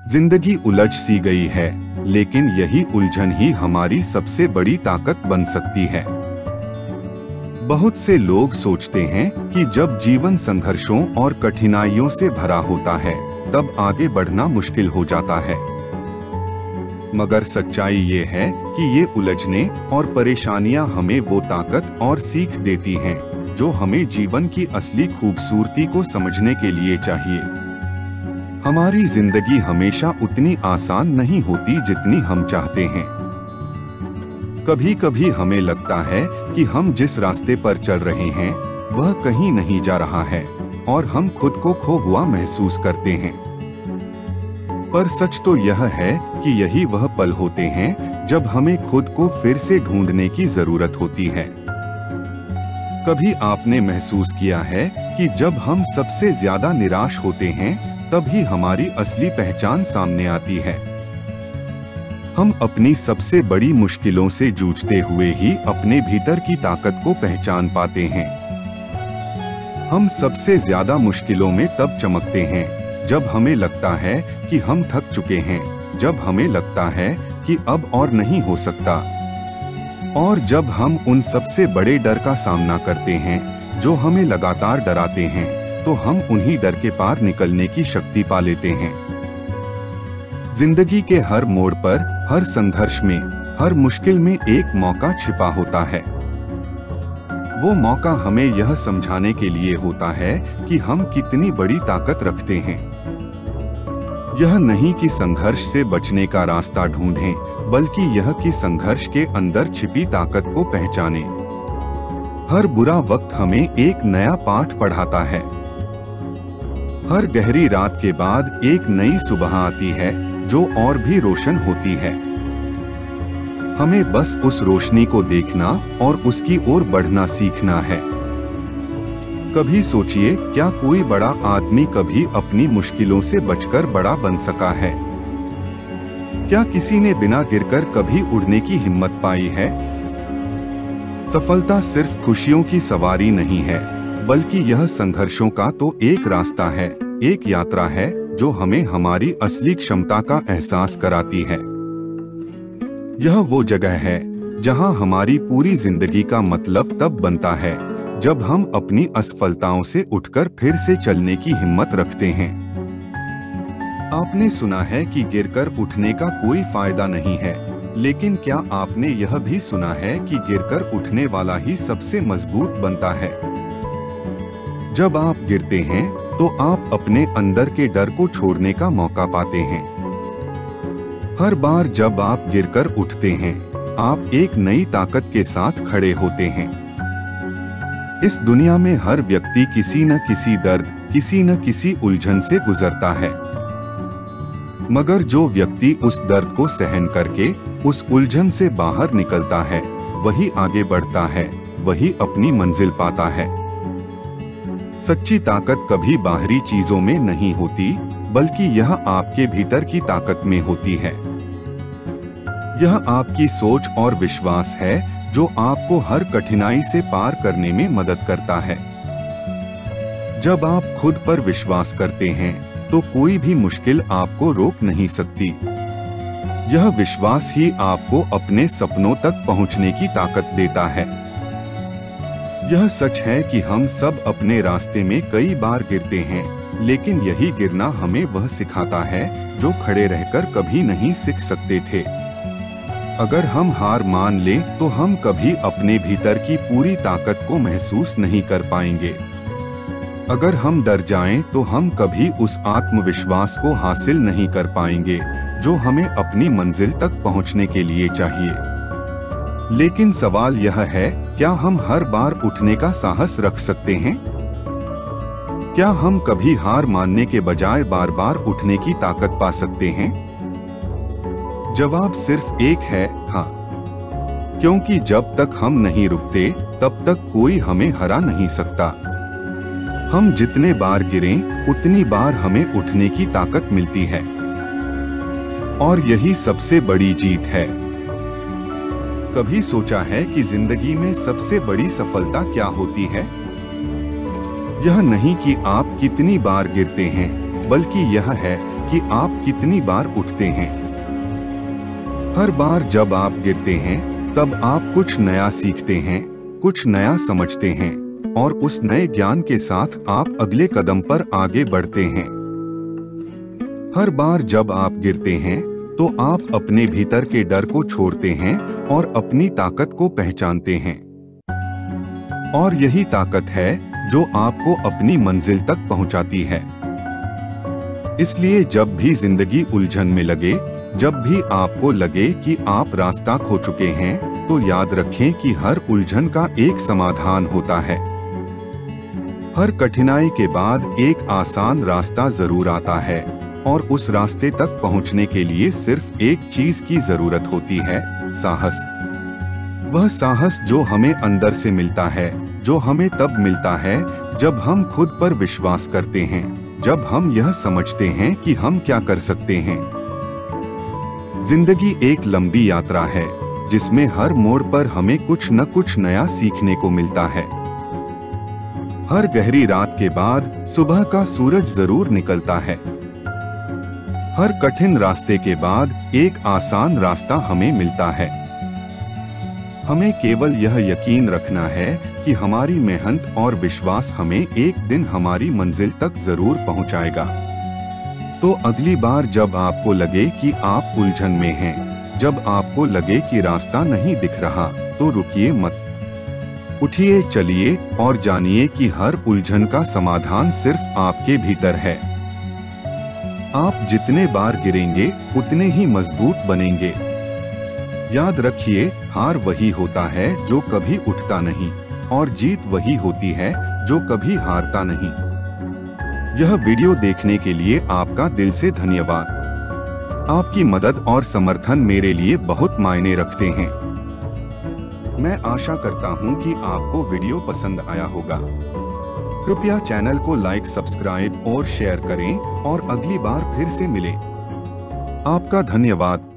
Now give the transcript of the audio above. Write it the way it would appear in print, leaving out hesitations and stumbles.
जिंदगी उलझ सी गई है, लेकिन यही उलझन ही हमारी सबसे बड़ी ताकत बन सकती है। बहुत से लोग सोचते हैं कि जब जीवन संघर्षों और कठिनाइयों से भरा होता है, तब आगे बढ़ना मुश्किल हो जाता है। मगर सच्चाई ये है कि ये उलझने और परेशानियां हमें वो ताकत और सीख देती हैं, जो हमें जीवन की असली खूबसूरती को समझने के लिए चाहिए। हमारी जिंदगी हमेशा उतनी आसान नहीं होती जितनी हम चाहते हैं। कभी कभी हमें लगता है कि हम जिस रास्ते पर चल रहे हैं वह कहीं नहीं जा रहा है और हम खुद को खो हुआ महसूस करते हैं। पर सच तो यह है कि यही वह पल होते हैं जब हमें खुद को फिर से ढूंढने की जरूरत होती है। कभी आपने महसूस किया है कि जब हम सबसे ज्यादा निराश होते हैं, तभी हमारी असली पहचान सामने आती है। हम अपनी सबसे बड़ी मुश्किलों से जूझते हुए ही अपने भीतर की ताकत को पहचान पाते हैं। हम सबसे ज्यादा मुश्किलों में तब चमकते हैं जब हमें लगता है कि हम थक चुके हैं, जब हमें लगता है कि अब और नहीं हो सकता, और जब हम उन सबसे बड़े डर का सामना करते हैं जो हमें लगातार डराते हैं, तो हम उन्हीं डर के पार निकलने की शक्ति पा लेते हैं। जिंदगी के हर मोड़ पर, हर संघर्ष में, हर मुश्किल में एक मौका छिपा होता है। वो मौका हमें यह समझाने के लिए होता है कि हम कितनी बड़ी ताकत रखते हैं। यह नहीं कि संघर्ष से बचने का रास्ता ढूंढें, बल्कि यह कि संघर्ष के अंदर छिपी ताकत को पहचानें। हर बुरा वक्त हमें एक नया पाठ पढ़ाता है। हर गहरी रात के बाद एक नई सुबह आती है जो और भी रोशन होती है। हमें बस उस रोशनी को देखना और उसकी ओर बढ़ना सीखना है। कभी सोचिए, क्या कोई बड़ा आदमी कभी अपनी मुश्किलों से बचकर बड़ा बन सका है? क्या किसी ने बिना गिरकर कभी उड़ने की हिम्मत पाई है? सफलता सिर्फ खुशियों की सवारी नहीं है, बल्कि यह संघर्षों का तो एक रास्ता है, एक यात्रा है जो हमें हमारी असली क्षमता का एहसास कराती है। यह वो जगह है जहां हमारी पूरी जिंदगी का मतलब तब बनता है जब हम अपनी असफलताओं से उठकर फिर से चलने की हिम्मत रखते हैं। आपने सुना है कि गिरकर उठने का कोई फायदा नहीं है, लेकिन क्या आपने यह भी सुना है कि गिरकर उठने वाला ही सबसे मजबूत बनता है? जब आप गिरते हैं तो आप अपने अंदर के डर को छोड़ने का मौका पाते हैं। हर बार जब आप गिरकर उठते हैं, आप एक नई ताकत के साथ खड़े होते हैं। इस दुनिया में हर व्यक्ति किसी न किसी दर्द, किसी न किसी उलझन से गुजरता है। मगर जो व्यक्ति उस दर्द को सहन करके उस उलझन से बाहर निकलता है, वही आगे बढ़ता है, वही अपनी मंजिल पाता है। सच्ची ताकत कभी बाहरी चीजों में नहीं होती, बल्कि यह आपके भीतर की ताकत में होती है। यह आपकी सोच और विश्वास है जो आपको हर कठिनाई से पार करने में मदद करता है। जब आप खुद पर विश्वास करते हैं, तो कोई भी मुश्किल आपको रोक नहीं सकती। यह विश्वास ही आपको अपने सपनों तक पहुंचने की ताकत देता है। यह सच है कि हम सब अपने रास्ते में कई बार गिरते हैं, लेकिन यही गिरना हमें वह सिखाता है जो खड़े रहकर कभी नहीं सीख सकते थे। अगर हम हार मान लें, तो हम कभी अपने भीतर की पूरी ताकत को महसूस नहीं कर पाएंगे। अगर हम डर जाएं, तो हम कभी उस आत्मविश्वास को हासिल नहीं कर पाएंगे जो हमें अपनी मंजिल तक पहुंचने के लिए चाहिए। लेकिन सवाल यह है, क्या हम हर बार उठने का साहस रख सकते हैं? क्या हम कभी हार मानने के बजाय बार बार उठने की ताकत पा सकते हैं? जवाब सिर्फ एक है, हाँ। क्योंकि जब तक हम नहीं रुकते, तब तक कोई हमें हरा नहीं सकता। हम जितने बार गिरें, उतनी बार हमें उठने की ताकत मिलती है। और यही सबसे बड़ी जीत है। कभी सोचा है कि जिंदगी में सबसे बड़ी सफलता क्या होती है? यह नहीं कि आप कितनी बार गिरते हैं, बल्कि यह है कि आप कितनी बार उठते हैं। हर बार जब आप गिरते हैं तब आप कुछ नया सीखते हैं, कुछ नया समझते हैं और उस नए ज्ञान के साथ आप अगले कदम पर आगे बढ़ते हैं। हर बार जब आप गिरते हैं तो आप अपने भीतर के डर को छोड़ते हैं और अपनी ताकत को पहचानते हैं। और यही ताकत है जो आपको अपनी मंजिल तक पहुंचाती है। इसलिए जब भी जिंदगी उलझन में लगे, जब भी आपको लगे कि आप रास्ता खो चुके हैं, तो याद रखें कि हर उलझन का एक समाधान होता है। हर कठिनाई के बाद एक आसान रास्ता जरूर आता है और उस रास्ते तक पहुंचने के लिए सिर्फ एक चीज की जरूरत होती है, साहस। वह साहस जो हमें अंदर से मिलता है, जो हमें तब मिलता है जब हम खुद पर विश्वास करते हैं, जब हम यह समझते हैं कि हम क्या कर सकते हैं। जिंदगी एक लंबी यात्रा है जिसमें हर मोड़ पर हमें कुछ न कुछ नया सीखने को मिलता है। हर गहरी रात के बाद सुबह का सूरज जरूर निकलता है। हर कठिन रास्ते के बाद एक आसान रास्ता हमें मिलता है। हमें केवल यह यकीन रखना है कि हमारी मेहनत और विश्वास हमें एक दिन हमारी मंजिल तक जरूर पहुंचाएगा। तो अगली बार जब आपको लगे कि आप उलझन में हैं, जब आपको लगे कि रास्ता नहीं दिख रहा, तो रुकिए मत। उठिए, चलिए और जानिए कि हर उलझन का समाधान सिर्फ आपके भीतर है। आप जितने बार गिरेंगे उतने ही मजबूत बनेंगे। याद रखिए, हार वही होता है जो कभी उठता नहीं और जीत वही होती है जो कभी हारता नहीं। यह वीडियो देखने के लिए आपका दिल से धन्यवाद। आपकी मदद और समर्थन मेरे लिए बहुत मायने रखते हैं। मैं आशा करता हूं कि आपको वीडियो पसंद आया होगा। कृपया चैनल को लाइक, सब्सक्राइब और शेयर करें और अगली बार फिर से मिलें। आपका धन्यवाद।